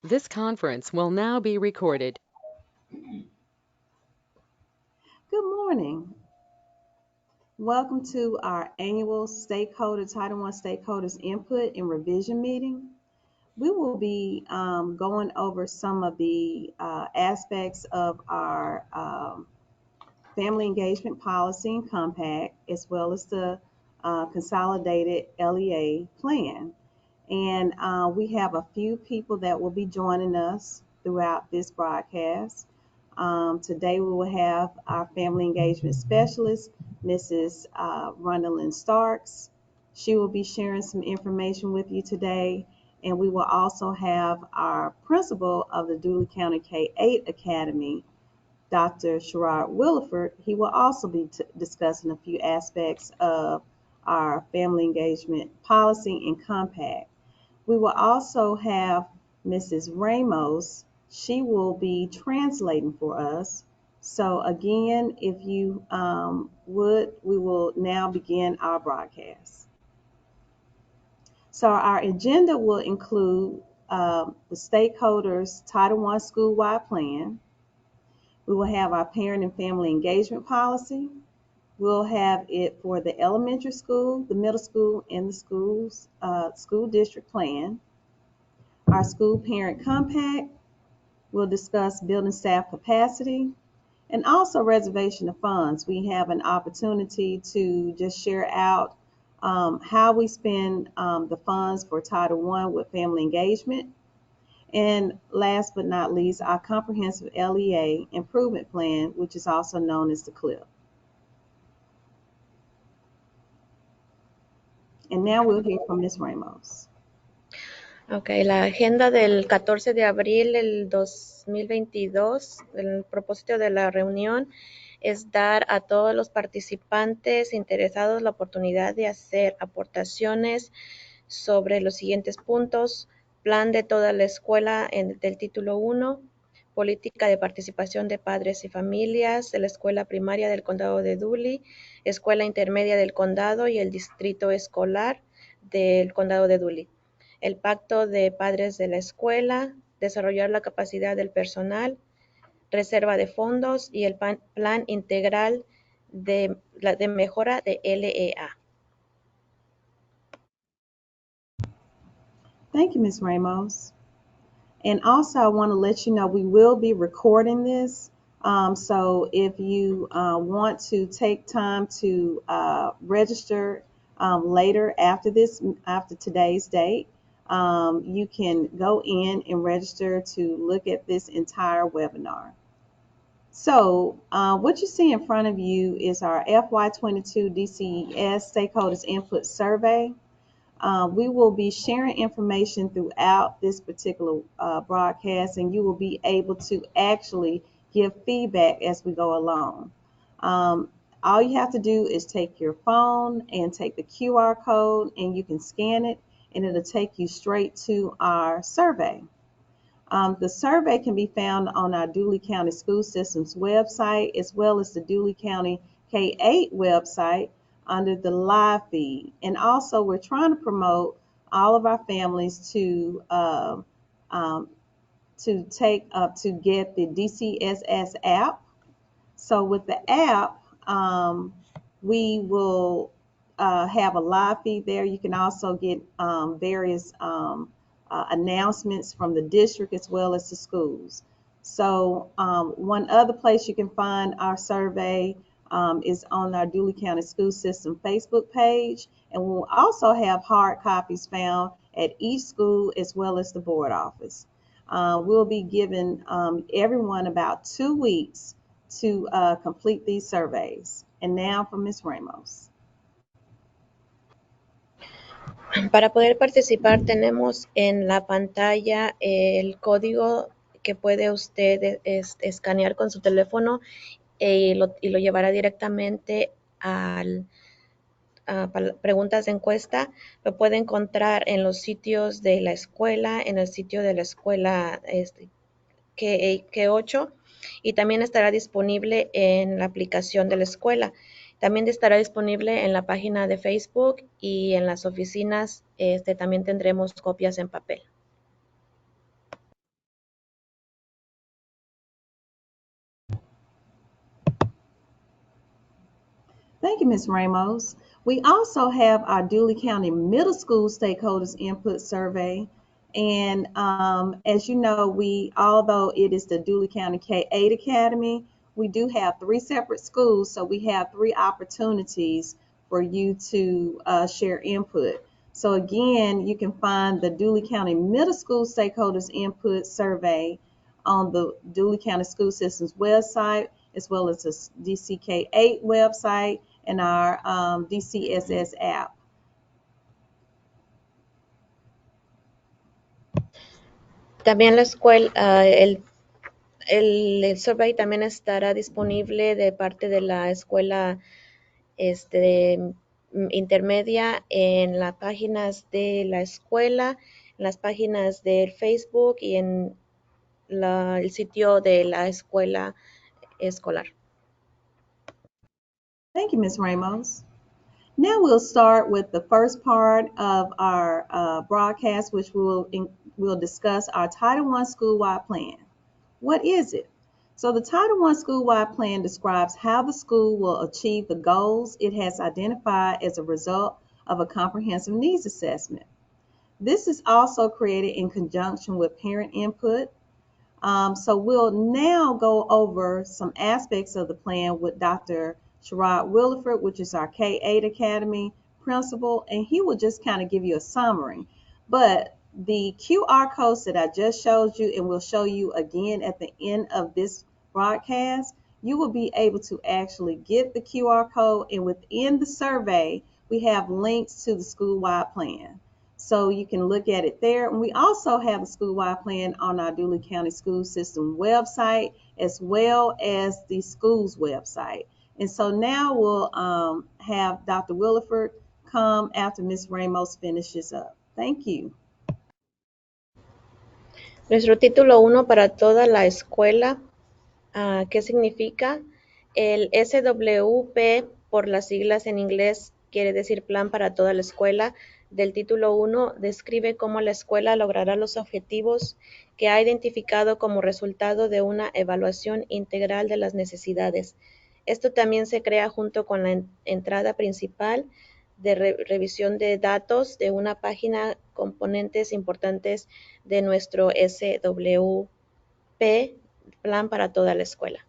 This conference will now be recorded. Good morning. Welcome to our annual Title I Stakeholders Input and Revision meeting. We will be going over some of the aspects of our Family Engagement Policy and Compact, as well as the Consolidated LEA Plan. And we have a few people that will be joining us throughout this broadcast. Today we will have our Family Engagement Specialist, Mrs. Rondalyn Starks. She will be sharing some information with you today. And we will also have our principal of the Dooley County K-8 Academy, Dr. Sherrod Williford. He will also be discussing a few aspects of our family engagement policy and compact. We will also have Mrs. Ramos. She will be translating for us. So again, if you would, we will now begin our broadcast. So our agenda will include the stakeholders' Title I school-wide plan. We will have our parent and family engagement policy. We'll have it for the elementary school, the middle school, and the school district plan. Our school parent compact. We'll discuss building staff capacity and also reservation of funds. We have an opportunity to just share out how we spend the funds for Title I with family engagement. And last but not least, our comprehensive LEA improvement plan, which is also known as the CLIP. And now we'll hear from Ms. Ramos. Ok, la agenda del 14 de abril del 2022, el propósito de la reunión es dar a todos los participantes interesados la oportunidad de hacer aportaciones sobre los siguientes puntos: plan de toda la escuela del título 1, política de participación de padres y familias de la escuela primaria del condado de Dooley, escuela intermedia del condado y el distrito escolar del condado de Dooley. El pacto de padres de la escuela, desarrollar la capacidad del personal, reserva de fondos y el plan integral de mejora de LEA. Thank you, Ms. Ramos. And also, I want to let you know we will be recording this. So if you want to take time to register later after today's date, you can go in and register to look at this entire webinar. So what you see in front of you is our FY22 DCES Stakeholders Input Survey. We will be sharing information throughout this particular broadcast, and you will be able to actually give feedback as we go along. All you have to do is take your phone and take the QR code, and you can scan it, and it'll take you straight to our survey. The survey can be found on our Dooley County School System's website, as well as the Dooley County K-8 website under the live feed. And also, we're trying to promote all of our families to get the DCSS app. So with the app, we will have a live feed there. You can also get various announcements from the district as well as the schools. So one other place you can find our survey is on our Dooley County School System Facebook page, and we'll also have hard copies found at each school as well as the board office. We'll be giving everyone about 2 weeks to complete these surveys. And now for Ms. Ramos. Para poder participar tenemos en la pantalla el código que puede usted escanear con su teléfono y lo llevará directamente a preguntas de encuesta. Lo puede encontrar en los sitios de la escuela, en el sitio de la escuela K8, y también estará disponible en la aplicación de la escuela. También estará disponible en la página de Facebook y en las oficinas también tendremos copias en papel. Thank you, Ms. Ramos. We also have our Dooley County Middle School Stakeholders Input Survey. And as you know, although it is the Dooley County K-8 Academy, we do have 3 separate schools, so we have 3 opportunities for you to share input. So again, you can find the Dooley County Middle School Stakeholders Input Survey on the Dooley County School System's website, as well as the DCK8 website and our DCSS app. También la escuela, el survey también estará disponible de parte de la escuela intermedia en las páginas de la escuela, en las páginas del Facebook y en el sitio de la escuela escolar. Thank you, Ms. Ramos. Now we'll start with the first part of our broadcast, which we'll discuss our Title I school-wide plan. What is it? So the Title I school-wide plan describes how the school will achieve the goals it has identified as a result of a comprehensive needs assessment. This is also created in conjunction with parent input. So we'll now go over some aspects of the plan with Dr. Sherrod Williford, which is our K-8 Academy principal, and he will just kind of give you a summary. But the QR codes that I just showed you and will show you again at the end of this broadcast, you will be able to actually get the QR code, and within the survey, we have links to the school-wide plan. So you can look at it there. And we also have a school-wide plan on our Dooley County School System website, as well as the school's website. And so now we'll have Dr. Williford come after Ms. Ramos finishes up. Thank you. Nuestro título 1 para toda la escuela, ¿qué significa? El SWP, por las siglas en inglés, quiere decir Plan para toda la escuela. Del título 1 describe cómo la escuela logrará los objetivos que ha identificado como resultado de una evaluación integral de las necesidades. Esto también se crea junto con la entrada principal de revisión de datos de una página, componentes importantes de nuestro SWP, Plan para toda la escuela.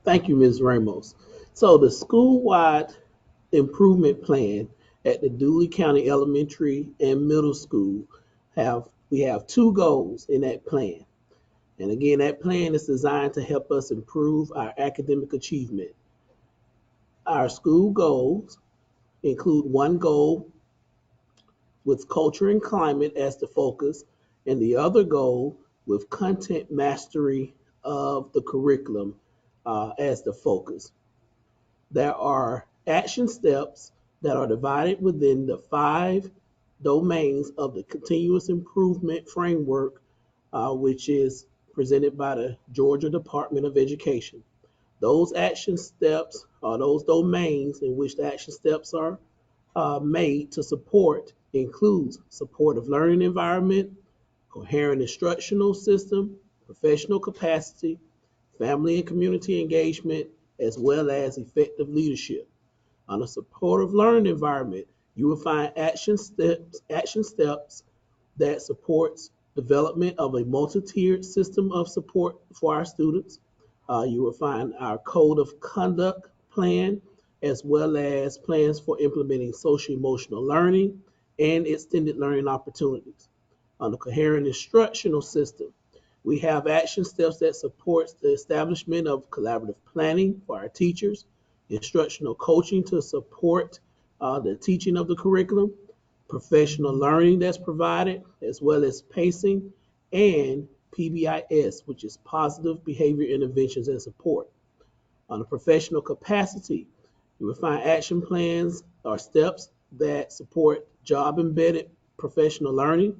Thank you, Ms. Ramos. So the school-wide improvement plan at the Dooley County Elementary and Middle School we have 2 goals in that plan. And again, that plan is designed to help us improve our academic achievement. Our school goals include 1 goal with culture and climate as the focus, and the other goal with content mastery of the curriculum as the focus. There are action steps that are divided within the 5 domains of the continuous improvement framework, which is presented by the Georgia Department of Education. Those action steps are those domains in which the action steps are made to support includes supportive learning environment, coherent instructional system, professional capacity, family and community engagement, as well as effective leadership. On a supportive learning environment, you will find action steps that supports development of a multi-tiered system of support for our students. You will find our code of conduct plan, as well as plans for implementing social emotional learning and extended learning opportunities. On the coherent instructional system, we have action steps that supports the establishment of collaborative planning for our teachers, instructional coaching to support the teaching of the curriculum, professional learning that's provided, as well as pacing, and PBIS, which is positive behavior interventions and support. On the professional capacity, you will find action plans or steps that support job-embedded professional learning,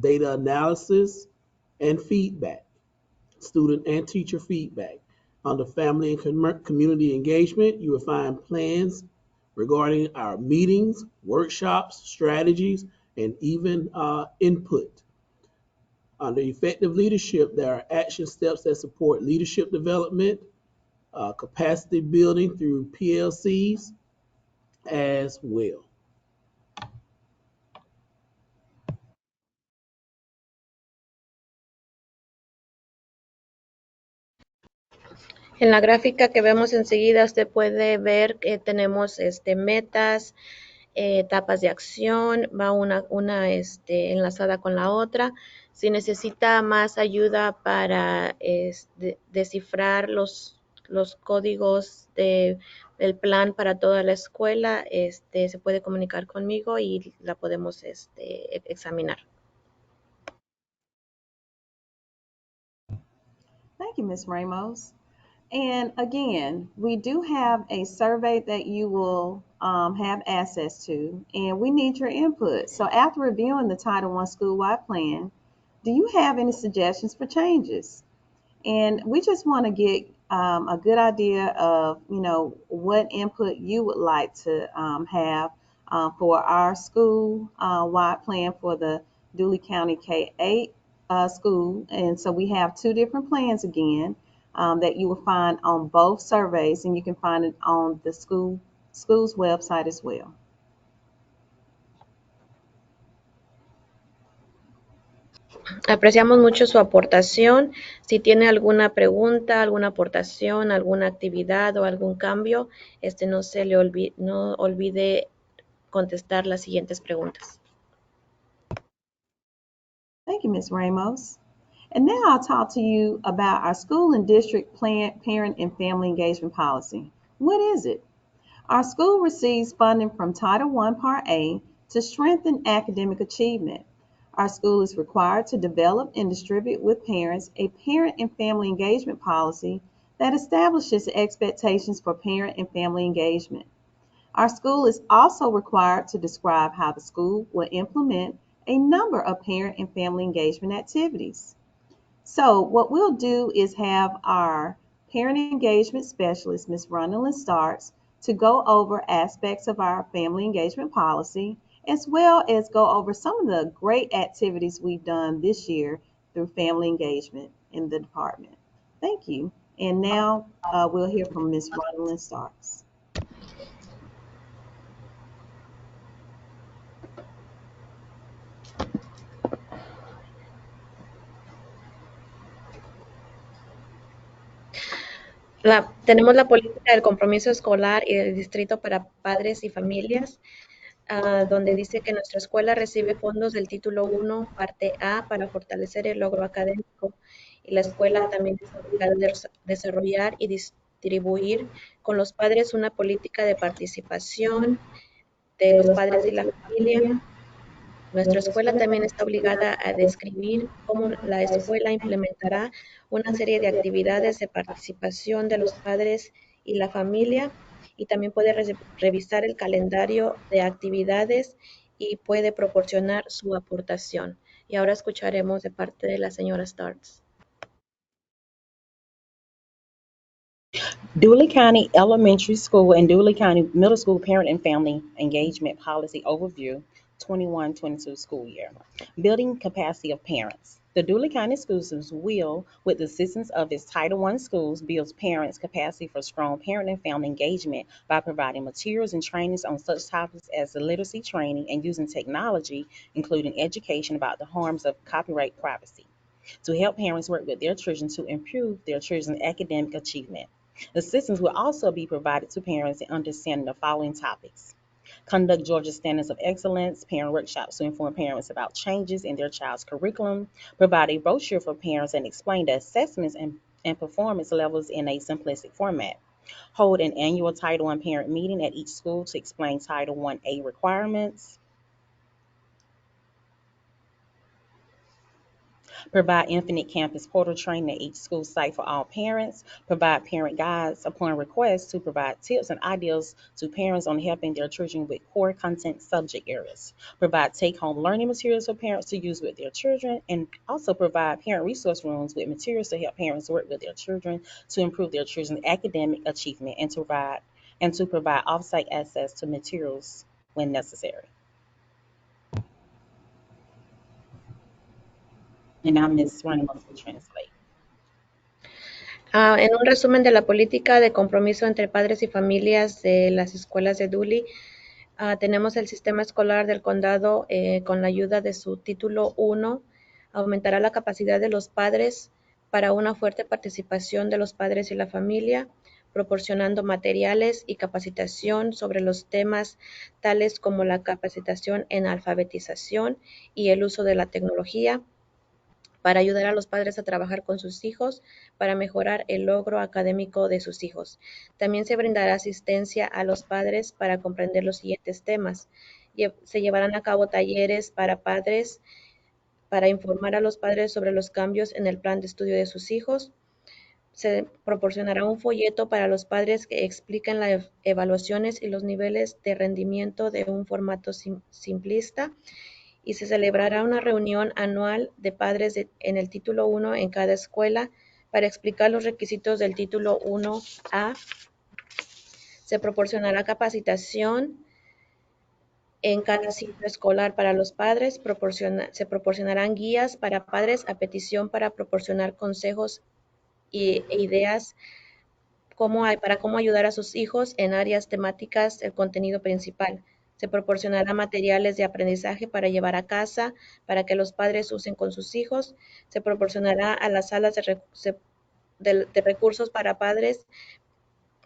data analysis, and feedback, student and teacher feedback. Under family and community engagement, you will find plans regarding our meetings, workshops, strategies, and even input. Under effective leadership, there are action steps that support leadership development, capacity building through PLCs as well. En la gráfica que vemos enseguida, usted puede ver que tenemos metas, etapas de acción, va una enlazada con la otra. Si necesita más ayuda para descifrar los códigos del plan para toda la escuela, se puede comunicar conmigo y la podemos examinar. Thank you, Ms. Ramos. And again, we do have a survey that you will have access to, and we need your input. So after reviewing the Title I school-wide plan, do you have any suggestions for changes? And we just want to get a good idea of, what input you would like to have for our school-wide plan for the Dooley County K-8 school. And so we have two different plans again that you will find on both surveys, and you can find it on the school's website as well. Apreciamos mucho su aportación. Si tiene alguna pregunta, alguna aportación, alguna actividad o algún cambio, no olvide contestar las siguientes preguntas. Thank you, Ms. Ramos. And now I'll talk to you about our school and district parent and family engagement policy. What is it? Our school receives funding from Title I Part A to strengthen academic achievement. Our school is required to develop and distribute with parents a parent and family engagement policy that establishes expectations for parent and family engagement. Our school is also required to describe how the school will implement a number of parent and family engagement activities. So what we'll do is have our parent engagement specialist, Ms. Ronalyn Starks, to go over aspects of our family engagement policy, as well as go over some of the great activities we've done this year through family engagement in the department. Thank you. And now we'll hear from Ms. Ronalyn Starks. Tenemos la política del compromiso escolar y del distrito para padres y familias, donde dice que nuestra escuela recibe fondos del título 1, parte A, para fortalecer el logro académico. Y la escuela también es obligada a desarrollar y distribuir con los padres una política de participación de los padres y la familia. Nuestra escuela también está obligada a describir cómo la escuela implementará una serie de actividades de participación de los padres y la familia, y también puede revisar el calendario de actividades y puede proporcionar su aportación. Y ahora escucharemos de parte de la señora Starks. Dooley County Elementary School and Dooley County Middle School Parent and Family Engagement Policy Overview, 21-22 school year. Building capacity of parents. The Dooley County School Systems will, with the assistance of its Title I schools, build parents' capacity for strong parent and family engagement by providing materials and trainings on such topics as the literacy training and using technology, including education about the harms of copyright privacy, to help parents work with their children to improve their children's academic achievement. Assistance will also be provided to parents in understanding the following topics: conduct Georgia Standards of Excellence, parent workshops to inform parents about changes in their child's curriculum, provide a brochure for parents and explain the assessments and performance levels in a simplistic format, hold an annual Title I parent meeting at each school to explain Title I-A requirements, provide Infinite Campus portal training at each school site for all parents, provide parent guides upon request to provide tips and ideas to parents on helping their children with core content subject areas, provide take-home learning materials for parents to use with their children, and also provide parent resource rooms with materials to help parents work with their children to improve their children's academic achievement, and to provide off-site access to materials when necessary. And now Ms. Ramos will translate. En un resumen de la política de compromiso entre padres y familias de las escuelas de Dooley, tenemos el sistema escolar del condado con la ayuda de su título 1, aumentará la capacidad de los padres para una fuerte participación de los padres y la familia, proporcionando materiales y capacitación sobre los temas tales como la capacitación en alfabetización y el uso de la tecnología, para ayudar a los padres a trabajar con sus hijos para mejorar el logro académico de sus hijos. También se brindará asistencia a los padres para comprender los siguientes temas. Se llevarán a cabo talleres para padres para informar a los padres sobre los cambios en el plan de estudio de sus hijos. Se proporcionará un folleto para los padres que explican las evaluaciones y los niveles de rendimiento de un formato simplista, y se celebrará una reunión anual de padres en el título 1 en cada escuela para explicar los requisitos del título 1A. Se proporcionará capacitación en cada ciclo escolar para los padres. Se proporcionarán guías para padres a petición para proporcionar consejos e ideas para cómo ayudar a sus hijos en áreas temáticas del contenido principal. Se proporcionará materiales de aprendizaje para llevar a casa, para que los padres usen con sus hijos. Se proporcionará a las salas de recursos para padres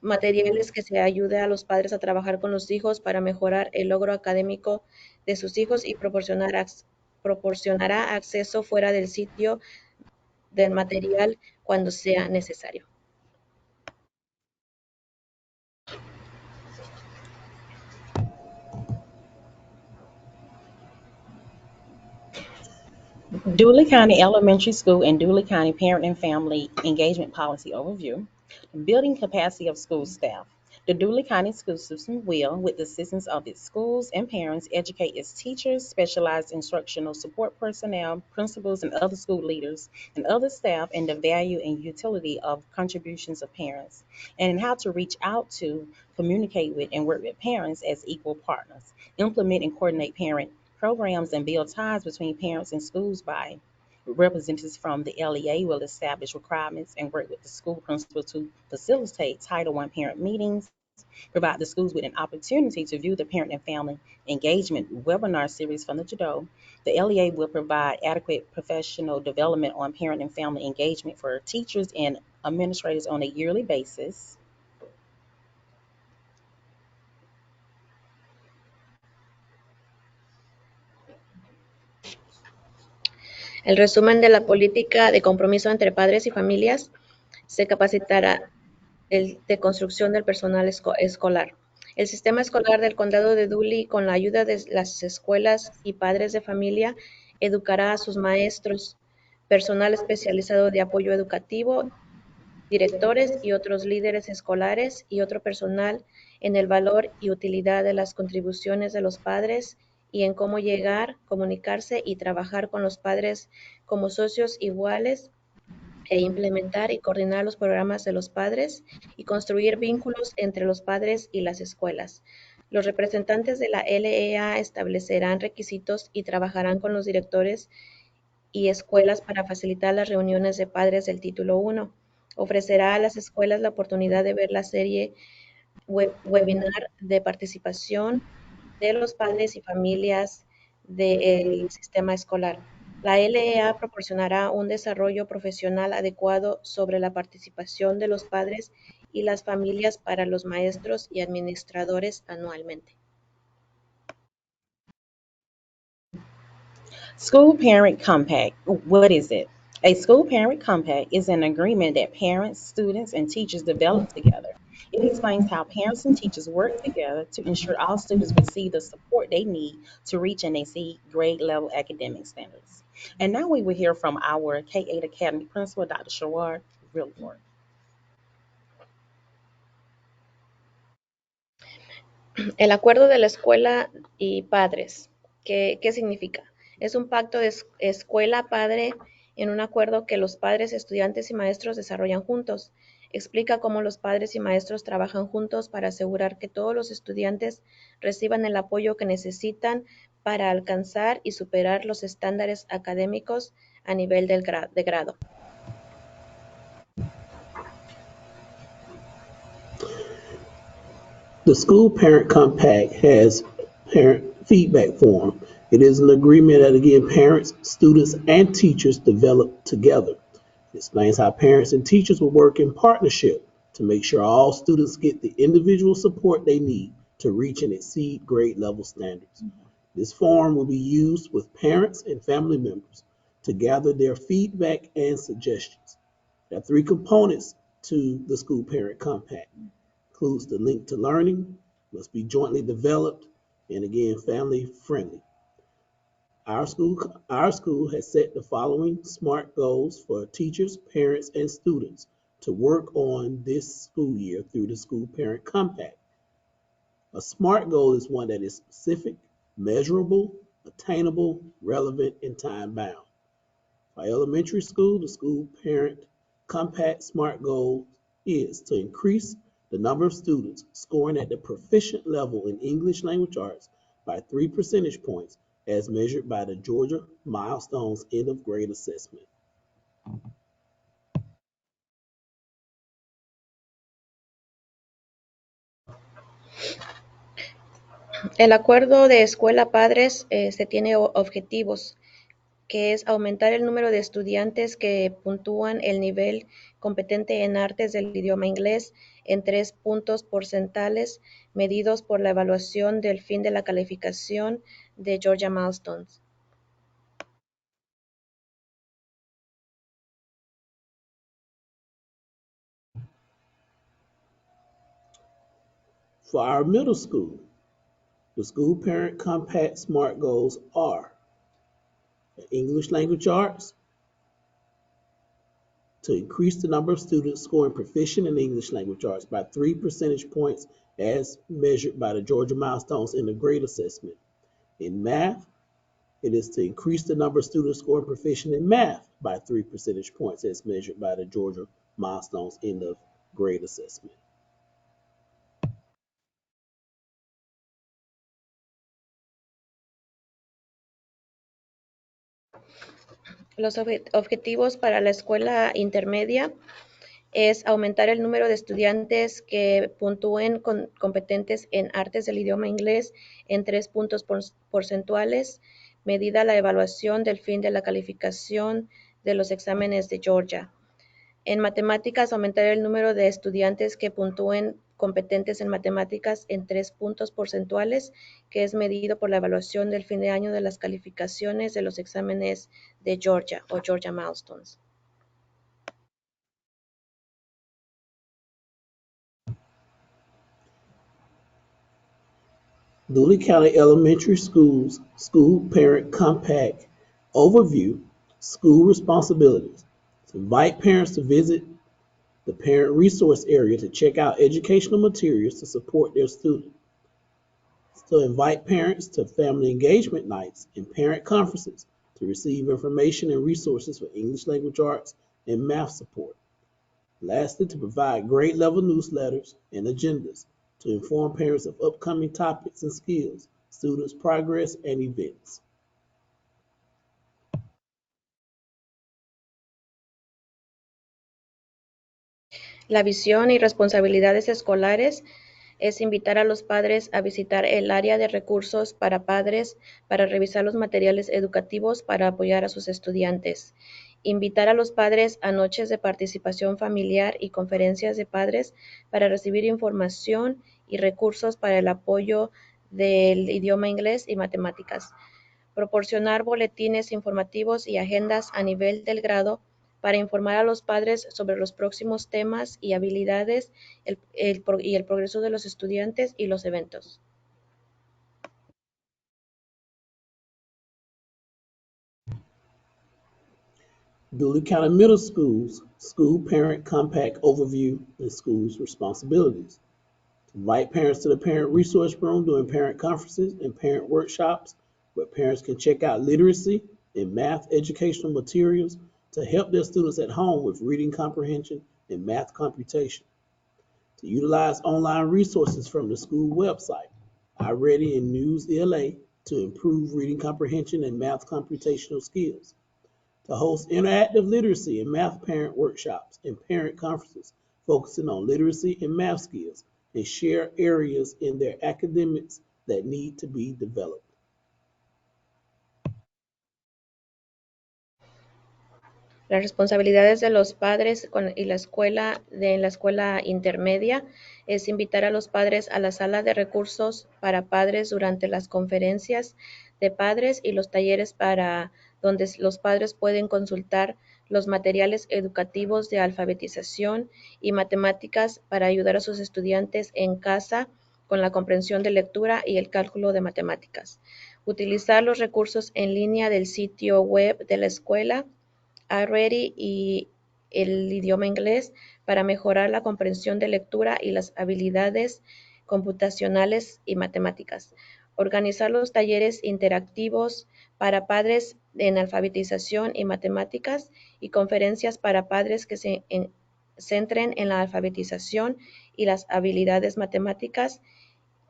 materiales que se ayude a los padres a trabajar con los hijos para mejorar el logro académico de sus hijos, y proporcionará acceso fuera del sitio del material cuando sea necesario. Dooley County Elementary School and Dooley County Parent and Family Engagement Policy Overview. Building capacity of school staff. The Dooley County School System will, with the assistance of its schools and parents, educate its teachers, specialized instructional support personnel, principals, and other school leaders and other staff in the value and utility of contributions of parents, and in how to reach out to, communicate with, and work with parents as equal partners. Implement and coordinate parent programs and build ties between parents and schools by representatives from the LEA will establish requirements and work with the school principal to facilitate Title I parent meetings, provide the schools with an opportunity to view the parent and family engagement webinar series from the JADO. The LEA will provide adequate professional development on parent and family engagement for teachers and administrators on a yearly basis. El resumen de la política de compromiso entre padres y familias: se capacitará de construcción del personal escolar. El sistema escolar del condado de Dooley, con la ayuda de las escuelas y padres de familia, educará a sus maestros, personal especializado de apoyo educativo, directores y otros líderes escolares, y otro personal en el valor y utilidad de las contribuciones de los padres y en cómo llegar, comunicarse y trabajar con los padres como socios iguales, e implementar y coordinar los programas de los padres y construir vínculos entre los padres y las escuelas. Los representantes de la LEA establecerán requisitos y trabajarán con los directores y escuelas para facilitar las reuniones de padres del título 1. Ofrecerá a las escuelas la oportunidad de ver la serie webinar de participación de los padres y familias del sistema escolar. La LEA proporcionará un desarrollo profesional adecuado sobre la participación de los padres y las familias para los maestros y administradores anualmente. School Parent Compact. What is it? A school parent compact is an agreement that parents, students, and teachers develop together. It explains how parents and teachers work together to ensure all students receive the support they need to reach and exceed grade level academic standards. And now we will hear from our K-8 Academy principal, Dr. Sherward Realward. El acuerdo de la escuela y padres. ¿Qué significa? Es un pacto de escuela-padre en un acuerdo que los padres, estudiantes y maestros desarrollan juntos. Explica cómo los padres y maestros trabajan juntos para asegurar que todos los estudiantes reciban el apoyo que necesitan para alcanzar y superar los estándares académicos a nivel de grado. The school parent compact has parent feedback form. It is an agreement that again parents, students, and teachers develop together. It explains how parents and teachers will work in partnership to make sure all students get the individual support they need to reach and exceed grade level standards. This form will be used with parents and family members to gather their feedback and suggestions. There are three components to the school parent compact. Includes the link to learning, must be jointly developed, and again, family friendly. Our school has set the following SMART goals for teachers, parents, and students to work on this school year through the School Parent Compact. A SMART goal is one that is specific, measurable, attainable, relevant, and time bound. For elementary school, the School Parent Compact SMART goal is to increase the number of students scoring at the proficient level in English language arts by 3 percentage points as measured by the Georgia Milestones End of Grade Assessment. El acuerdo de escuela padres se tiene objetivos, que es aumentar el número de estudiantes que puntúan el nivel competente en artes del idioma inglés en 3 puntos porcentuales medidos por la evaluación del fin de la calificación de Georgia Milestones. For our middle school, the School Parent Compact SMART goals are English language arts, to increase the number of students scoring proficient in English language arts by 3 percentage points as measured by the Georgia Milestones in the grade assessment. In math, it is to increase the number of students scoring proficient in math by 3 percentage points as measured by the Georgia Milestones in the grade assessment. Los objetivos para la escuela intermedia es aumentar el número de estudiantes que puntúen competentes en artes del idioma inglés en 3 puntos porcentuales, medida la evaluación del fin de la calificación de los exámenes de Georgia. En matemáticas, aumentar el número de estudiantes que puntúen competentes en matemáticas en 3 puntos porcentuales, que es medido por la evaluación del fin de año de las calificaciones de los exámenes de Georgia o Georgia Milestones. Dooley County Elementary Schools School Parent Compact Overview, School Responsibilities. To invite parents to visit the parent resource area to check out educational materials to support their student. To invite parents to family engagement nights and parent conferences to receive information and resources for English language arts and math support. Lastly, to provide grade level newsletters and agendas to inform parents of upcoming topics and skills, students' progress, and events. La visión y responsabilidades escolares es invitar a los padres a visitar el área de recursos para padres para revisar los materiales educativos para apoyar a sus estudiantes. Invitar a los padres a noches de participación familiar y conferencias de padres para recibir información y recursos para el apoyo del idioma inglés y matemáticas. Proporcionar boletines informativos y agendas a nivel del grado para informar a los padres sobre los próximos temas y habilidades y el progreso de los estudiantes y los eventos. Dooley County Middle Schools School Parent Compact Overview and Schools Responsibilities. To invite parents to the Parent Resource Room during parent conferences and parent workshops where parents can check out literacy and math educational materials to help their students at home with reading comprehension and math computation. To utilize online resources from the school website, iReady and News ELA to improve reading comprehension and math computational skills. to host interactive literacy and math parent workshops and parent conferences focusing on literacy and math skills and share areas in their academics that need to be developed. Las responsabilidades de los padres y la escuela, en la escuela intermedia, es invitar a los padres a la sala de recursos para padres durante las conferencias de padres y los talleres para donde los padres pueden consultar los materiales educativos de alfabetización y matemáticas para ayudar a sus estudiantes en casa con la comprensión de lectura y el cálculo de matemáticas. Utilizar los recursos en línea del sitio web de la escuela iReady y el idioma inglés para mejorar la comprensión de lectura y las habilidades computacionales y matemáticas. Organizar los talleres interactivos para padres en alfabetización y matemáticas y conferencias para padres que se centren en la alfabetización y las habilidades matemáticas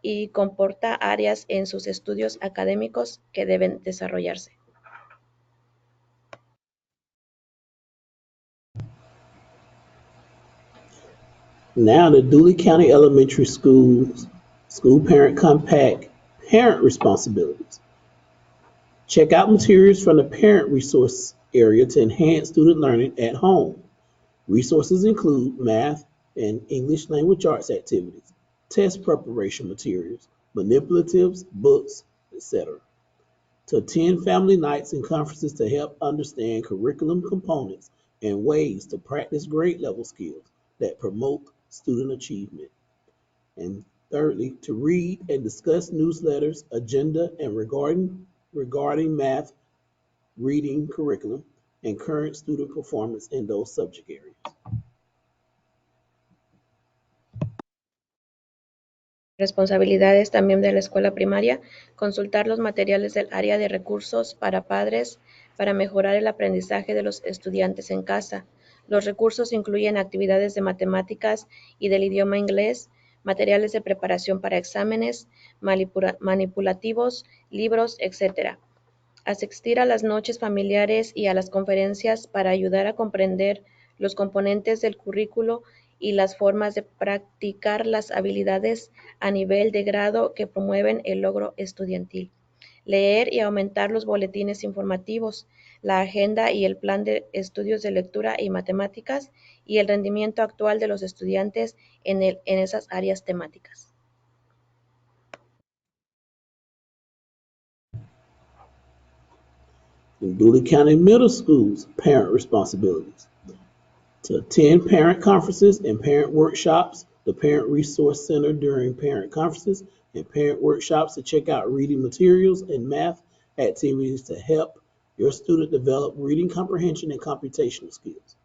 y comporta áreas en sus estudios académicos que deben desarrollarse. Now the Dooley County Elementary Schools School Parent Compact Parent Responsibilities. Check out materials from the parent resource area to enhance student learning at home. Resources include math and English language arts activities, test preparation materials, manipulatives, books, etc. To attend family nights and conferences to help understand curriculum components and ways to practice grade level skills that promote student achievement. And thirdly, to read and discuss newsletters, agenda, and regarding math reading curriculum and current student performance in those subject areas. Responsabilidades también de la escuela primaria, consultar los materiales del área de recursos para padres para mejorar el aprendizaje de los estudiantes en casa. Los recursos incluyen actividades de matemáticas y del idioma inglés, materiales de preparación para exámenes, manipulativos, libros, etc. Asistir a las noches familiares y a las conferencias para ayudar a comprender los componentes del currículo y las formas de practicar las habilidades a nivel de grado que promueven el logro estudiantil. Leer y aumentar los boletines informativos, la agenda y el plan de estudios de lectura y matemáticas y el rendimiento actual de los estudiantes en esas áreas temáticas. In Dooley County Middle Schools, parent responsibilities. To attend parent conferences and parent workshops, the Parent Resource Center during parent conferences and parent workshops to check out reading materials and math activities to help your student develop reading comprehension and computational skills.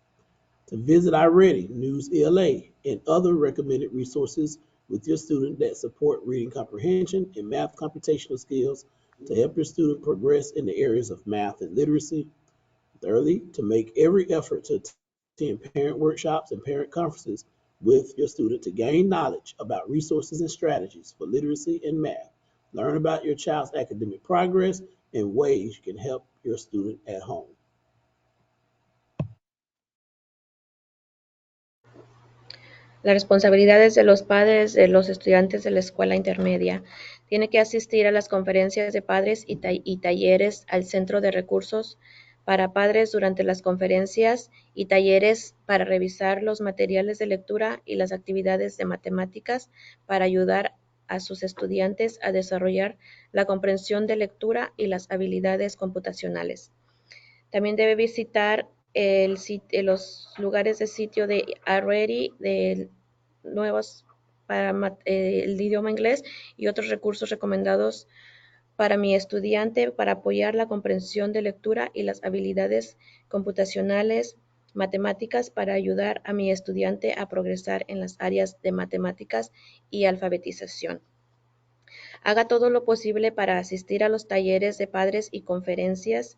To visit iReady, News ELA, and other recommended resources with your student that support reading comprehension and math computational skills to help your student progress in the areas of math and literacy. Thirdly, to make every effort to attend parent workshops and parent conferences with your student to gain knowledge about resources and strategies for literacy and math. Learn about your child's academic progress and ways you can help your student at home. Las responsabilidades de los padres de los estudiantes de la escuela intermedia. Tiene que asistir a las conferencias de padres y talleres al Centro de Recursos para Padres durante las conferencias y talleres para revisar los materiales de lectura y las actividades de matemáticas para ayudar a sus estudiantes a desarrollar la comprensión de lectura y las habilidades computacionales. También debe visitar los lugares de sitio de iReady, de nuevos para el idioma inglés y otros recursos recomendados para mi estudiante para apoyar la comprensión de lectura y las habilidades computacionales, matemáticas para ayudar a mi estudiante a progresar en las áreas de matemáticas y alfabetización. Haga todo lo posible para asistir a los talleres de padres y conferencias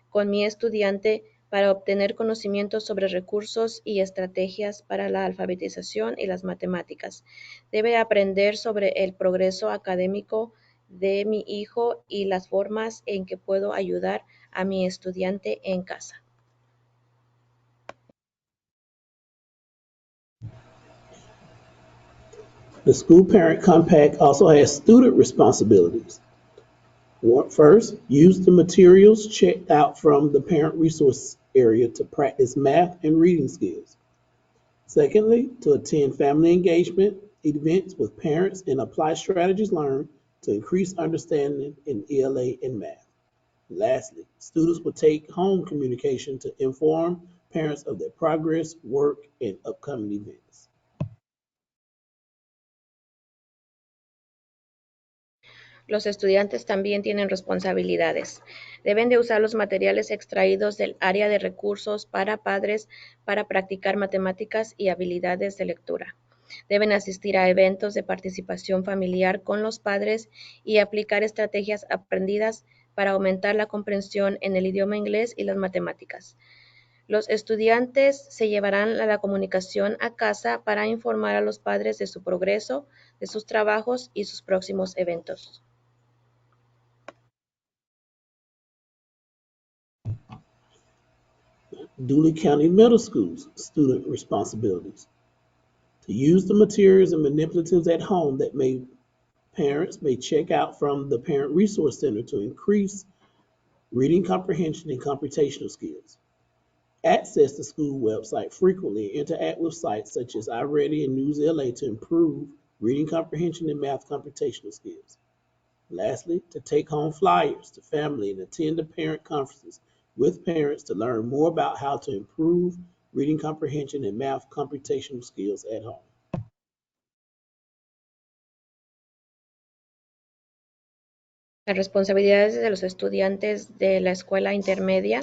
con mi estudiante para obtener conocimientos sobre recursos y estrategias para la alfabetización y las matemáticas. Debe aprender sobre el progreso académico de mi hijo y las formas en que puedo ayudar a mi estudiante en casa. The school parent compact also has student responsibilities. First, use the materials checked out from the parent resource area to practice math and reading skills. Secondly, to attend family engagement events with parents and apply strategies learned to increase understanding in ELA and math. Lastly, students will take home communication to inform parents of their progress, work, and upcoming events. Los estudiantes también tienen responsabilidades. Deben de usar los materiales extraídos del área de recursos para padres para practicar matemáticas y habilidades de lectura. Deben asistir a eventos de participación familiar con los padres y aplicar estrategias aprendidas para aumentar la comprensión en el idioma inglés y las matemáticas. Los estudiantes se llevarán la comunicación a casa para informar a los padres de su progreso, de sus trabajos y sus próximos eventos. Dooley County Middle School's student responsibilities. To use the materials and manipulatives at home that parents may check out from the Parent Resource Center to increase reading comprehension and computational skills. Access the school website frequently and interact with sites such as iReady and NewsLA to improve reading comprehension and math computational skills. Lastly, to take home flyers to family and attend the parent conferences with parents to learn more about how to improve reading comprehension and math computational skills at home. Las responsabilidades de los estudiantes de la escuela intermedia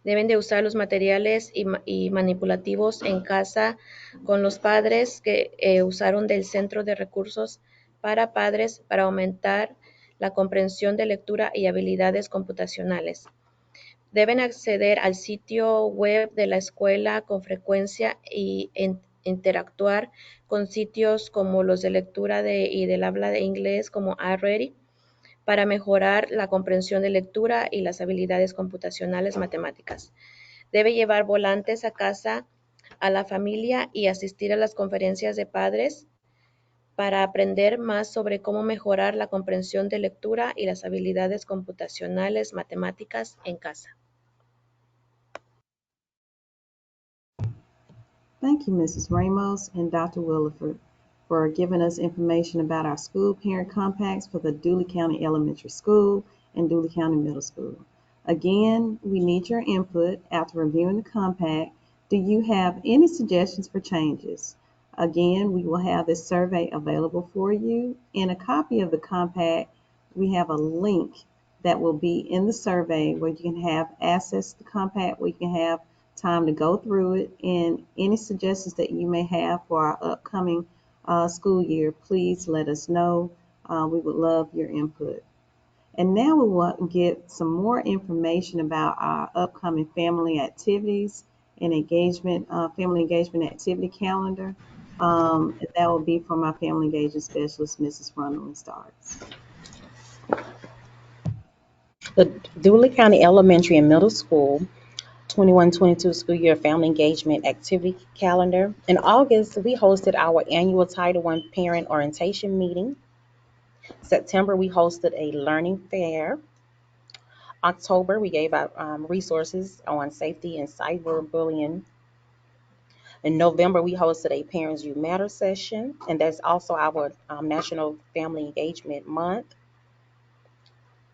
deben de usar los materiales y manipulativos en casa con los padres que usaron del Centro de Recursos para Padres para aumentar la comprensión de lectura y habilidades computacionales. Deben acceder al sitio web de la escuela con frecuencia y interactuar con sitios como los de lectura y del habla de inglés como iReady para mejorar la comprensión de lectura y las habilidades computacionales matemáticas. Debe llevar volantes a casa a la familia y asistir a las conferencias de padres para aprender más sobre cómo mejorar la comprensión de lectura y las habilidades computacionales matemáticas en casa. Thank you, Mrs. Ramos and Dr. Williford, for giving us information about our school parent compacts for the Dooley County Elementary School and Dooley County Middle School. Again, we need your input after reviewing the compact. Do you have any suggestions for changes? Again, we will have this survey available for you. In a copy of the compact, we have a link that will be in the survey where you can have access to the compact, where you can have time to go through it, and any suggestions that you may have for our upcoming school year, please let us know. We would love your input. And now we will get some more information about our upcoming family activities and engagement, family engagement activity calendar. And that will be from our family engagement specialist, Mrs. Fronley Starks. The Dooley County Elementary and Middle School 21-22 school year family engagement activity calendar. In August, we hosted our annual Title I parent orientation meeting. September, we hosted a learning fair. October, we gave out resources on safety and cyberbullying. In November, we hosted a Parents You Matter session, and that's also our National Family Engagement Month.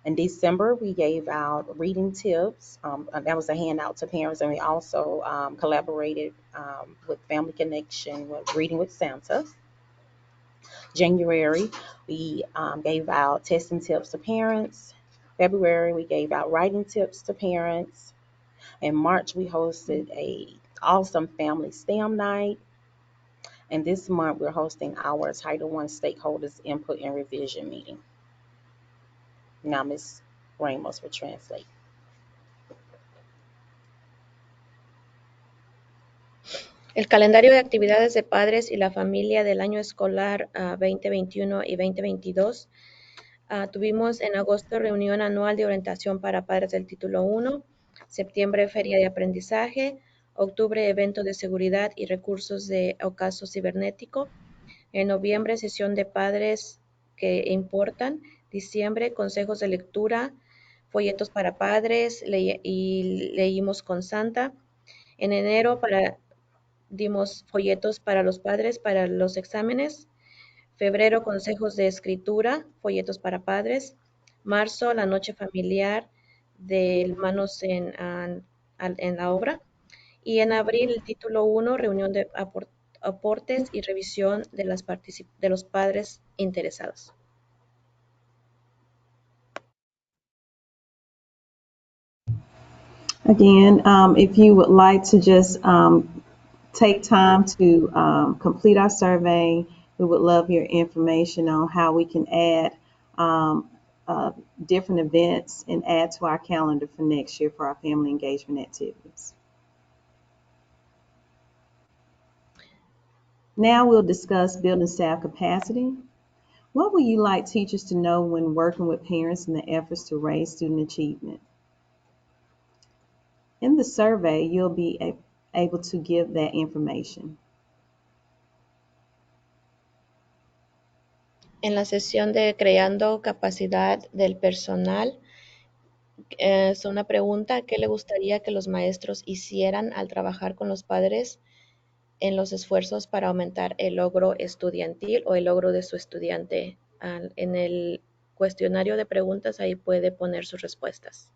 In December, we gave out reading tips. That was a handout to parents, and we also collaborated with Family Connection with Reading with Santa. January, we gave out testing tips to parents. February, we gave out writing tips to parents. In March, we hosted a awesome family STEM night. And this month, we're hosting our Title I stakeholders input and revision meeting. Now, Ms. Ramos will translate. El calendario de actividades de padres y la familia del año escolar 2021 y 2022. Tuvimos en agosto reunión anual de orientación para padres del título 1, septiembre feria de aprendizaje, octubre evento de seguridad y recursos de ocaso cibernético, En noviembre, sesión de padres que importan. Diciembre, consejos de lectura, folletos para padres y leímos con Santa. En enero dimos folletos para los padres para los exámenes. Febrero, consejos de escritura, folletos para padres. Marzo, la noche familiar de manos en la obra. Y en abril, el título 1, reunión de aportes y revisión de los padres interesados. Again, if you would like to just take time to complete our survey, we would love your information on how we can add um, different events and add to our calendar for next year for our family engagement activities. Now we'll discuss building staff capacity. What would you like teachers to know when working with parents in the efforts to raise student achievement? In the survey, you'll be able to give that information. En la sesión de creando capacidad del personal, es una pregunta: ¿qué le gustaría que los maestros hicieran al trabajar con los padres en los esfuerzos para aumentar el logro estudiantil o el logro de su estudiante? En el cuestionario de preguntas ahí puede poner sus respuestas.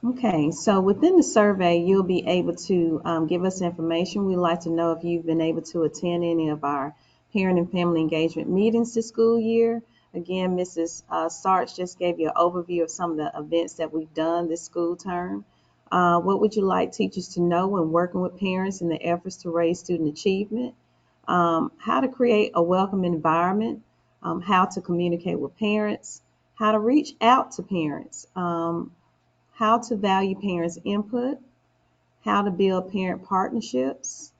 Okay, so within the survey, you'll be able to give us information. We'd like to know if you've been able to attend any of our parent and family engagement meetings this school year. Again, Mrs. Sarch just gave you an overview of some of the events that we've done this school term. What would you like teachers to know when working with parents in the efforts to raise student achievement? How to create a welcome environment, how to communicate with parents, how to reach out to parents, how to value parents' input, how to build parent partnerships,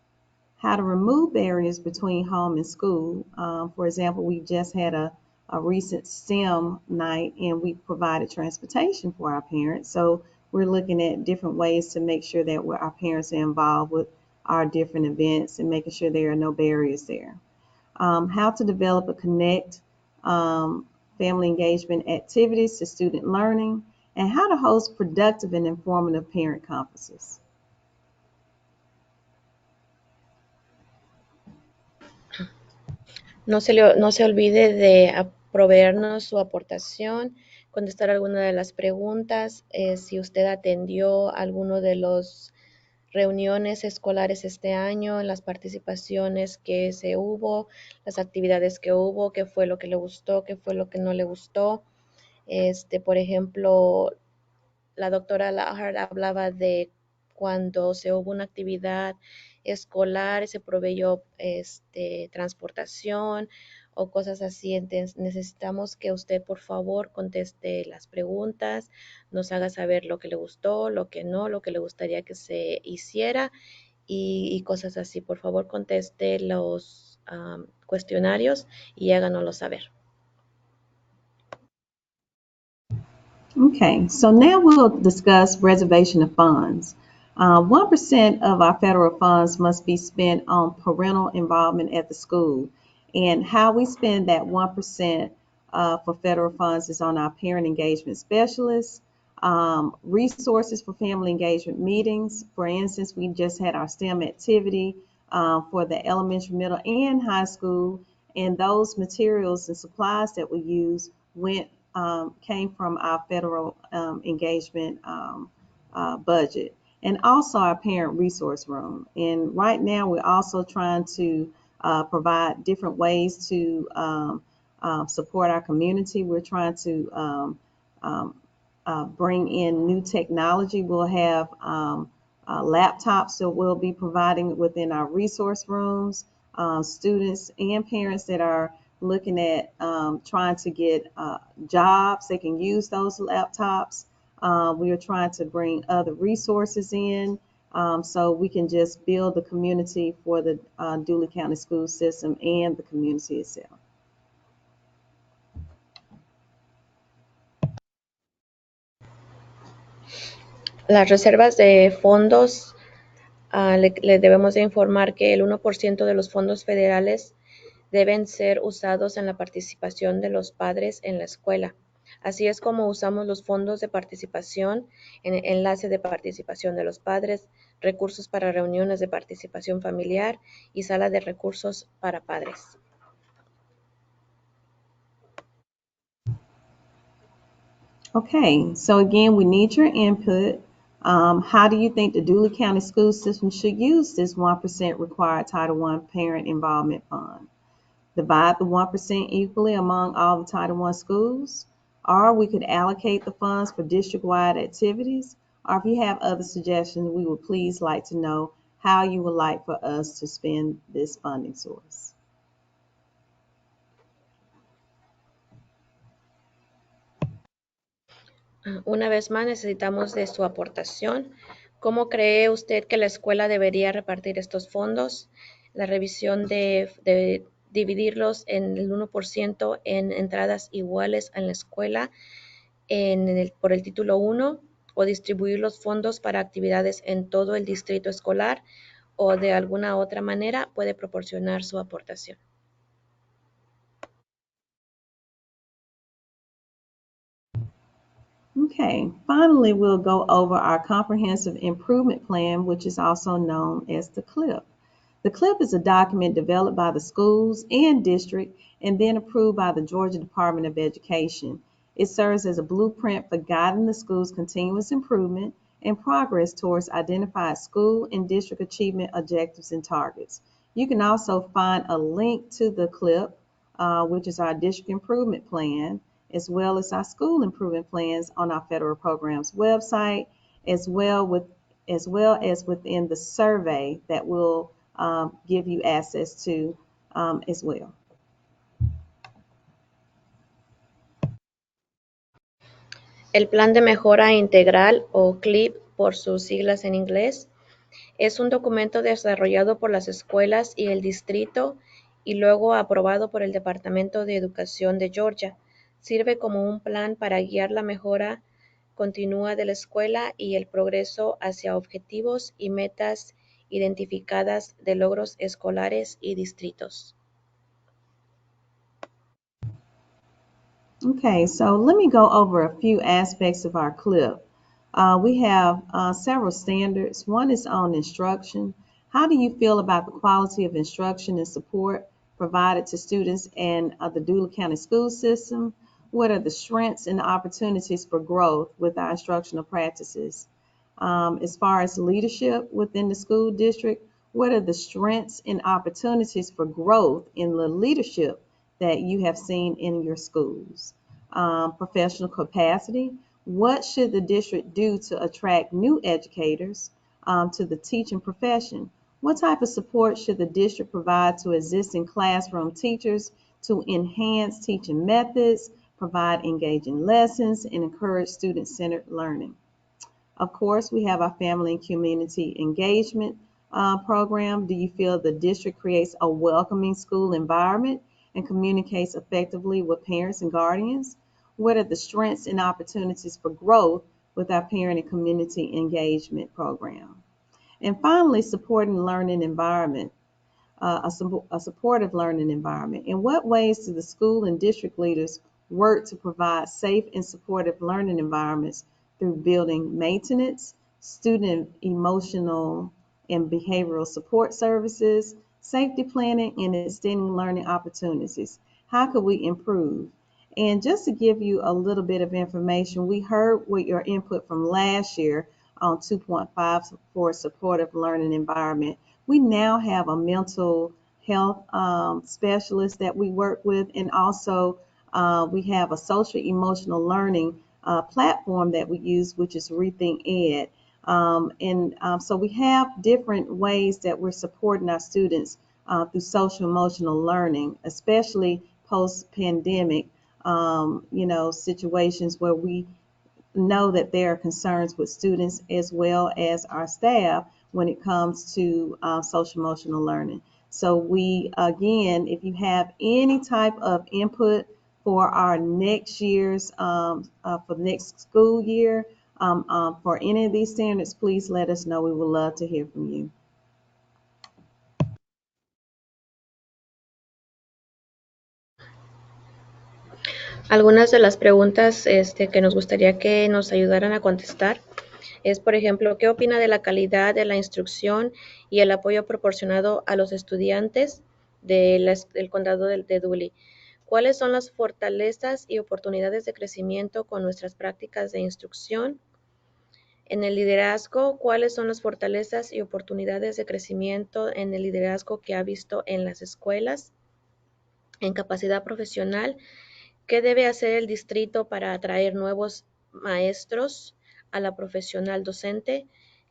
how to remove barriers between home and school. For example, we just had a recent STEM night and we provided transportation for our parents. So we're looking at different ways to make sure that our parents are involved with our different events and making sure there are no barriers there. How to develop and connect family engagement activities to student learning, and how to host productive and informative parent conferences. No se olvide de proveernos su aportación, contestar alguna de las preguntas, si usted atendió alguno de los reuniones escolares este año, las participaciones que se hubo, las actividades que hubo, qué fue lo que le gustó, qué fue lo que no le gustó. Por ejemplo, la doctora Lahart hablaba de cuando se hubo una actividad escolar, se proveyó transportación o cosas así. Entonces, necesitamos que usted, por favor, conteste las preguntas, nos haga saber lo que le gustó, lo que no, lo que le gustaría que se hiciera y cosas así. Por favor, conteste los cuestionarios y háganoslo saber. Okay, so now we'll discuss reservation of funds. 1% of our federal funds must be spent on parental involvement at the school. And how we spend that 1% for federal funds is on our parent engagement specialists, resources for family engagement meetings. For instance, we just had our STEM activity for the elementary, middle, and high school. And those materials and supplies that we use came from our federal engagement budget, and also our parent resource room. And right now, we're also trying to provide different ways to support our community. We're trying to bring in new technology. We'll have laptops that we'll be providing within our resource rooms. Students and parents that are looking at trying to get jobs, they can use those laptops. We are trying to bring other resources in so we can just build the community for the Dooley County school system and the community itself. Las reservas de fondos Le debemos de informar que el 1% de los fondos federales deben ser usados en la participación de los padres en la escuela. Así es como usamos los fondos de participación, en enlace de participación de los padres, recursos para reuniones de participación familiar y sala de recursos para padres. Okay, so again, we need your input. How do you think the Dooley County school system should use this 1% required Title I parent involvement fund? Divide the 1% equally among all the Title I schools, or we could allocate the funds for district-wide activities, or if you have other suggestions, we would please like to know how you would like for us to spend this funding source. Una vez más, necesitamos de su aportación. ¿Cómo cree usted que la escuela debería repartir estos fondos? La revisión de dividirlos en el 1% en entradas iguales en la escuela por el título 1, o distribuir los fondos para actividades en todo el distrito escolar, o de alguna otra manera puede proporcionar su aportación. Okay, finally, we'll go over our comprehensive improvement plan, which is also known as the CLIP. The CLIP is a document developed by the schools and district and then approved by the Georgia Department of Education. It serves as a blueprint for guiding the school's continuous improvement and progress towards identified school and district achievement objectives and targets. You can also find a link to the CLIP, which is our district improvement plan, as well as our school improvement plans on our federal programs website, as well as within the survey that will give you access to as well. El Plan de Mejora Integral, o CLIP por sus siglas en inglés, es un documento desarrollado por las escuelas y el distrito y luego aprobado por el Departamento de Educación de Georgia. Sirve como un plan para guiar la mejora continua de la escuela y el progreso hacia objetivos y metas identificadas de logros escolares y distritos. Okay, so let me go over a few aspects of our CLIP. We have several standards. One is on instruction. How do you feel about the quality of instruction and support provided to students in the Dooley County school system? What are the strengths and opportunities for growth with our instructional practices? As far as leadership within the school district, what are the strengths and opportunities for growth in the leadership that you have seen in your schools? Professional capacity. What should the district do to attract new educators to the teaching profession? What type of support should the district provide to existing classroom teachers to enhance teaching methods, provide engaging lessons, and encourage student-centered learning? Of course, we have our family and community engagement program. Do you feel the district creates a welcoming school environment and communicates effectively with parents and guardians? What are the strengths and opportunities for growth with our parent and community engagement program? And finally, supporting learning environment, a supportive learning environment. In what ways do the school and district leaders work to provide safe and supportive learning environments through building maintenance, student emotional and behavioral support services, safety planning, and extending learning opportunities? How could we improve? And just to give you a little bit of information, we heard what your input from last year on 2.5 for supportive learning environment. We now have a mental health specialist that we work with, and also we have a social emotional learning platform that we use, which is Rethink Ed. So we have different ways that we're supporting our students through social emotional learning, especially post-pandemic, situations where we know that there are concerns with students as well as our staff when it comes to social emotional learning. So again, if you have any type of input for our next year's, for the next school year, for any of these standards, please let us know. We would love to hear from you. Algunas de las preguntas que nos gustaría que nos ayudaran a contestar es, por ejemplo, ¿qué opina de la calidad de la instrucción y el apoyo proporcionado a los estudiantes del condado de Dooley? ¿Cuáles son las fortalezas y oportunidades de crecimiento con nuestras prácticas de instrucción? En el liderazgo, ¿cuáles son las fortalezas y oportunidades de crecimiento en el liderazgo que ha visto en las escuelas? En capacidad profesional, ¿qué debe hacer el distrito para atraer nuevos maestros a la profesional docente?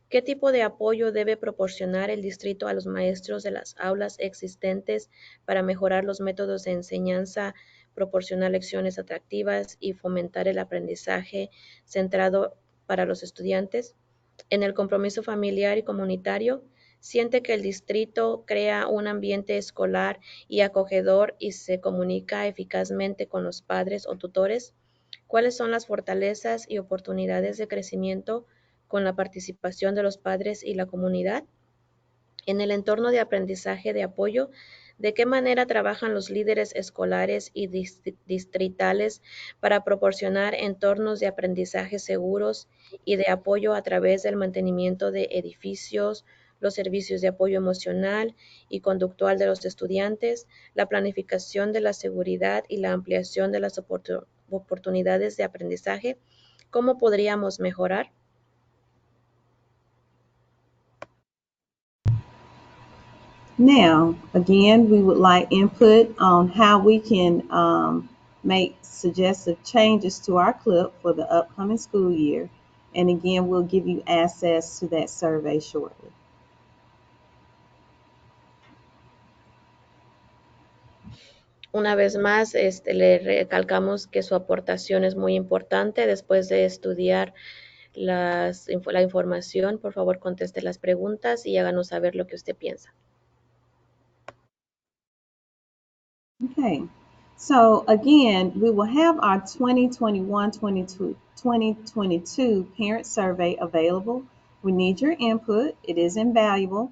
¿Qué tipo de apoyo debe proporcionar el distrito a los maestros de las aulas existentes para mejorar los métodos de enseñanza, proporcionar lecciones atractivas y fomentar el aprendizaje centrado para los estudiantes? En el compromiso familiar y comunitario, siente que el distrito crea un ambiente escolar y acogedor y se comunica eficazmente con los padres o tutores. ¿Cuáles son las fortalezas y oportunidades de crecimiento con la participación de los padres y la comunidad? En el entorno de aprendizaje de apoyo, ¿de qué manera trabajan los líderes escolares y distritales para proporcionar entornos de aprendizaje seguros y de apoyo a través del mantenimiento de edificios, los servicios de apoyo emocional y conductual de los estudiantes, la planificación de la seguridad y la ampliación de las oportunidades de aprendizaje? ¿Cómo podríamos mejorar? Now, again, we would like input on how we can make suggestive changes to our clip for the upcoming school year. And again, we'll give you access to that survey shortly. Una vez más, le recalcamos que su aportación es muy importante. Después de estudiar la información, por favor conteste las preguntas y háganos saber lo que usted piensa. Okay, so again, we will have our 2021-2022 parent survey available. We need your input. It is invaluable.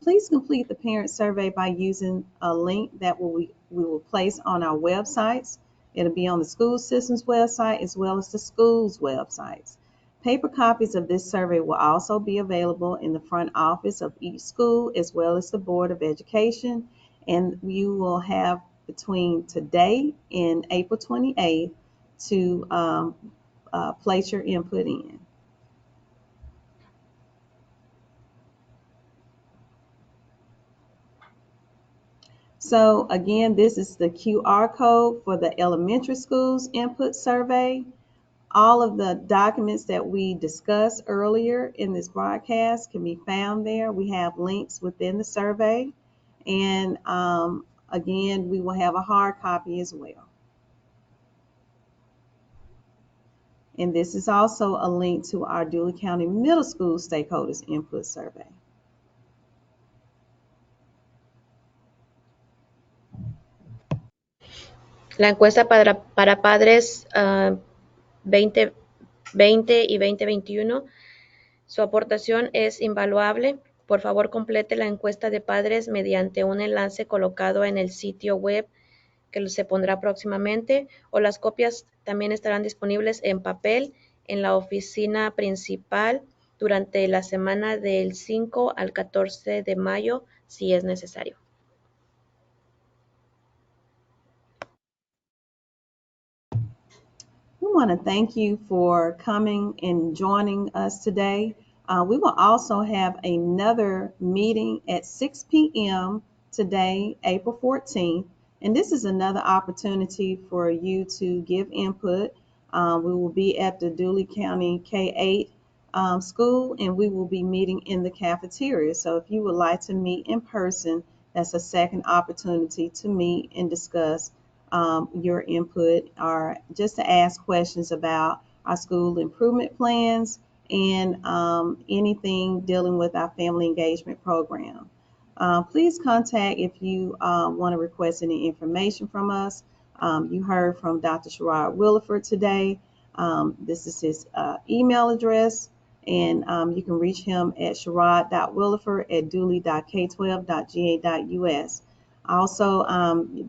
Please complete the parent survey by using a link that we will place on our websites. It'll be on the school system's website as well as the school's websites. Paper copies of this survey will also be available in the front office of each school as well as the Board of Education, and you will have between today and April 28th to place your input in. So again, this is the QR code for the elementary schools input survey. All of the documents that we discussed earlier in this broadcast can be found there. We have links within the survey. And again, we will have a hard copy as well. And this is also a link to our Dooley County Middle School Stakeholders Input Survey. La encuesta para padres 2020 y 2021, su aportación es invaluable. Por favor, complete la encuesta de padres mediante un enlace colocado en el sitio web que se pondrá próximamente, o las copias también estarán disponibles en papel en la oficina principal durante la semana del 5 al 14 de mayo, si es necesario. We want to thank you for coming and joining us today. We will also have another meeting at 6 p.m. today, April 14th. And this is another opportunity for you to give input. We will be at the Dooley County K-8 school, and we will be meeting in the cafeteria. So if you would like to meet in person, that's a second opportunity to meet and discuss your input, or just to ask questions about our school improvement plans and anything dealing with our family engagement program. Please contact if you want to request any information from us. You heard from Dr. Sherrod Williford today. This is his email address, and you can reach him at sherrod.williford@dooley.k12.ga.us. Also,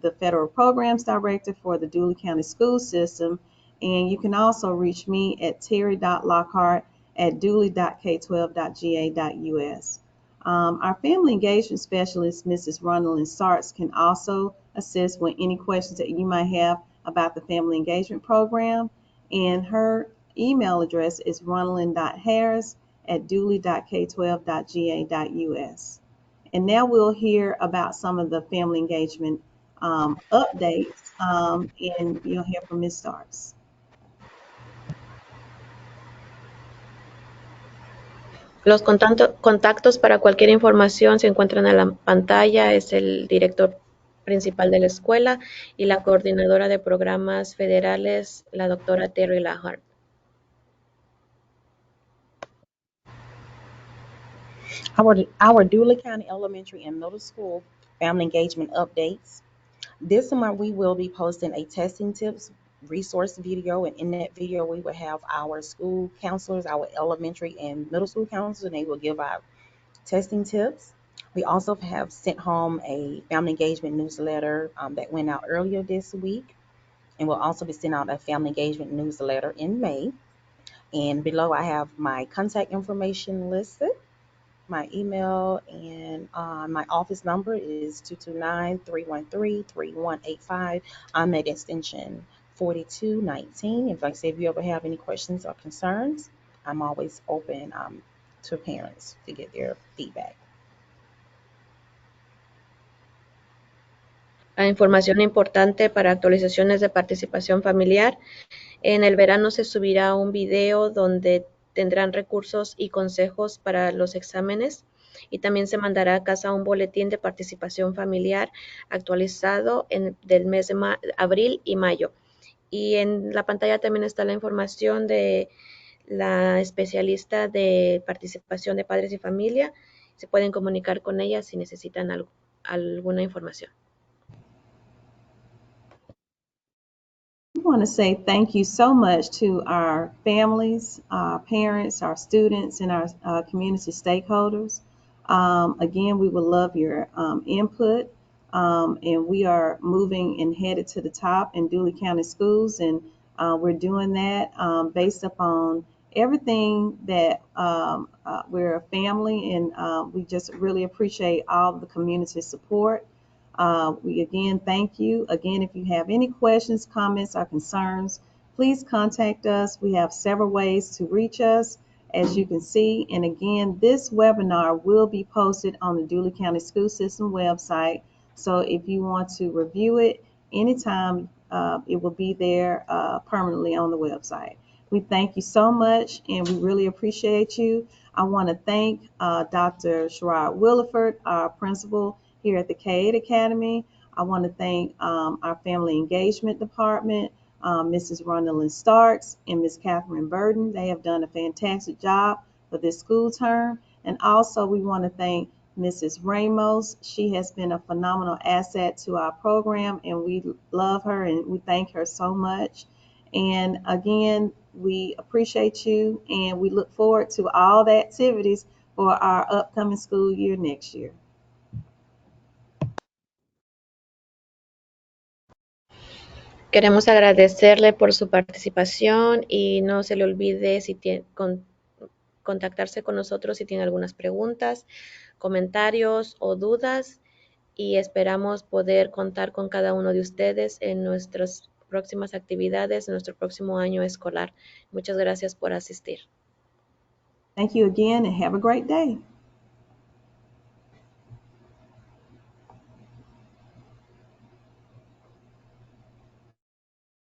the Federal Programs Director for the Dooley County School System. And you can also reach me at terry.lockhart@dooley.k12.ga.us. Our family engagement specialist, Mrs. Ronaldin Starks, can also assist with any questions that you might have about the family engagement program. And her email address is ronaldin.harris@dooley.k12.ga.us. And now we'll hear about some of the family engagement updates, and you'll hear from Ms. Starks. Los contactos para cualquier información se encuentran en la pantalla. Es el director principal de la escuela y la coordinadora de programas federales, la doctora Terry Lockhart. Our Dooley County Elementary and Middle School family engagement updates. This month we will be posting a testing tips resource video, and in that video we will have our school counselors, our elementary and middle school counselors, and they will give out testing tips. We also have sent home a family engagement newsletter that went out earlier this week, and we'll also be sending out a family engagement newsletter in May. And below I have my contact information listed. My email and my office number is 229-313-3185. I'm at extension 4219. If, like I said, if you ever have any questions or concerns, I'm always open to parents to get their feedback. Información importante para actualizaciones de participación familiar. En el verano se subirá un video donde tendrán recursos y consejos para los exámenes, y también se mandará a casa un boletín de participación familiar actualizado del mes de abril y mayo. Y en la pantalla también está la información de la especialista de participación de padres y familia. Se pueden comunicar con ella si necesitan alguna información. We want to say thank you so much to our families, our parents, our students, and our community stakeholders. Again, we would love your input, and we are moving and headed to the top in Dooley County Schools, and we're doing that based upon everything that we're a family, and we just really appreciate all the community support. We again thank you. Again, if you have any questions, comments, or concerns, please contact us. We have several ways to reach us, as you can see. And again, this webinar will be posted on the Dooley County School System website. So if you want to review it anytime, it will be there permanently on the website. We thank you so much, and we really appreciate you. I want to thank Dr. Sherrod Williford, our principal here at the K-8 Academy. I want to thank our Family Engagement Department, Mrs. Ronaldin Starks and Ms. Catherine Burden. They have done a fantastic job for this school term. And also we want to thank Mrs. Ramos. She has been a phenomenal asset to our program, and we love her and we thank her so much. And again, we appreciate you, and we look forward to all the activities for our upcoming school year next year. Queremos agradecerle por su participación y no se le olvide contactarse con nosotros si tiene algunas preguntas, comentarios o dudas, y esperamos poder contar con cada uno de ustedes en nuestras próximas actividades, en nuestro próximo año escolar. Muchas gracias por asistir. Thank you again, and have a great day.